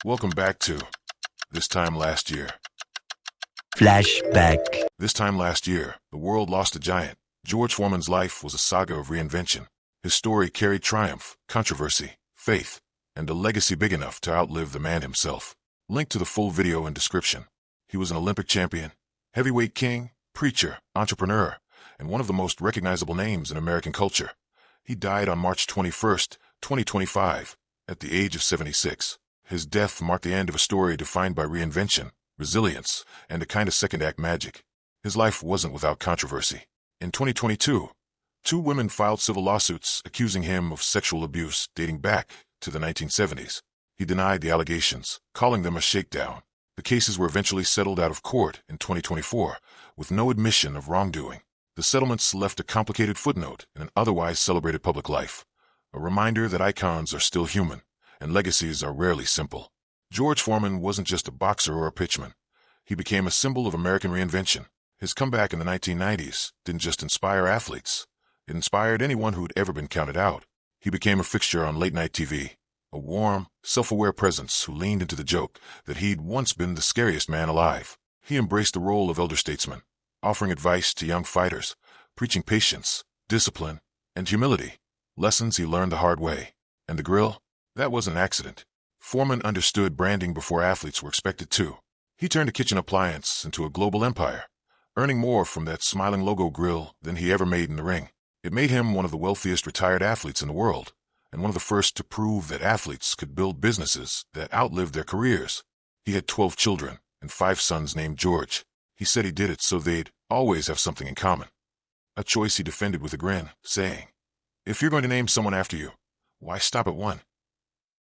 Welcome back to This Time Last Year. Flashback. This time last year, the world lost a giant. George Foreman's life was a saga of reinvention. His story carried triumph, controversy, faith, and a legacy big enough to outlive the man himself. Link to the full video in description. He was an Olympic champion, heavyweight king, preacher, entrepreneur, and one of the most recognizable names in American culture. He died on March 21st, 2025, at the age of 76. His death marked the end of a story defined by reinvention, resilience, and a kind of second-act magic. His life wasn't without controversy. In 2022, two women filed civil lawsuits accusing him of sexual abuse dating back to the 1970s. He denied the allegations, calling them a shakedown. The cases were eventually settled out of court in 2024, with no admission of wrongdoing. The settlements left a complicated footnote in an otherwise celebrated public life, a reminder that icons are still human, and legacies are rarely simple. George Foreman wasn't just a boxer or a pitchman. He became a symbol of American reinvention. His comeback in the 1990s didn't just inspire athletes. It inspired anyone who'd ever been counted out. He became a fixture on late-night TV, a warm, self-aware presence who leaned into the joke that he'd once been the scariest man alive. He embraced the role of elder statesman, offering advice to young fighters, preaching patience, discipline, and humility, lessons he learned the hard way. And the grill? That was an accident. Foreman understood branding before athletes were expected to. He turned a kitchen appliance into a global empire, earning more from that smiling logo grill than he ever made in the ring. It made him one of the wealthiest retired athletes in the world, and one of the first to prove that athletes could build businesses that outlived their careers. He had 12 children and 5 sons named George. He said he did it so they'd always have something in common. A choice he defended with a grin, saying, "If you're going to name someone after you, why stop at one?"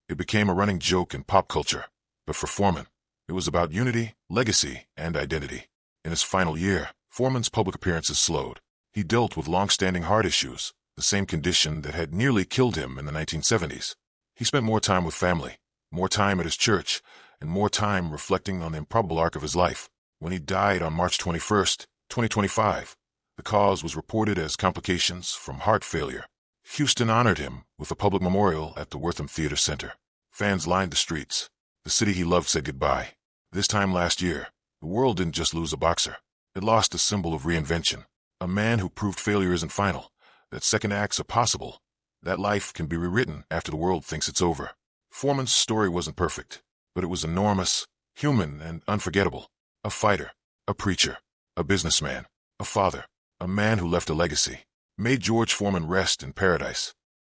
It became a running joke in pop culture, but for Foreman, it was about unity, legacy, and identity. In his final year, Foreman's public appearances slowed. He dealt with long-standing heart issues, the same condition that had nearly killed him in the 1970s. He spent more time with family, more time at his church, and more time reflecting on the improbable arc of his life. When he died on March 21st, 2025, the cause was reported as complications from heart failure. Houston honored him with a public memorial at the Wortham Theater Center. Fans lined the streets. The city he loved said goodbye. This time last year, the world didn't just lose a boxer. It lost a symbol of reinvention, a man who proved failure isn't final, that second acts are possible, that life can be rewritten after the world thinks it's over. Foreman's story wasn't perfect, but it was enormous, human, and unforgettable. A fighter, a preacher, a businessman, a father, a man who left a legacy. May George Foreman rest in paradise.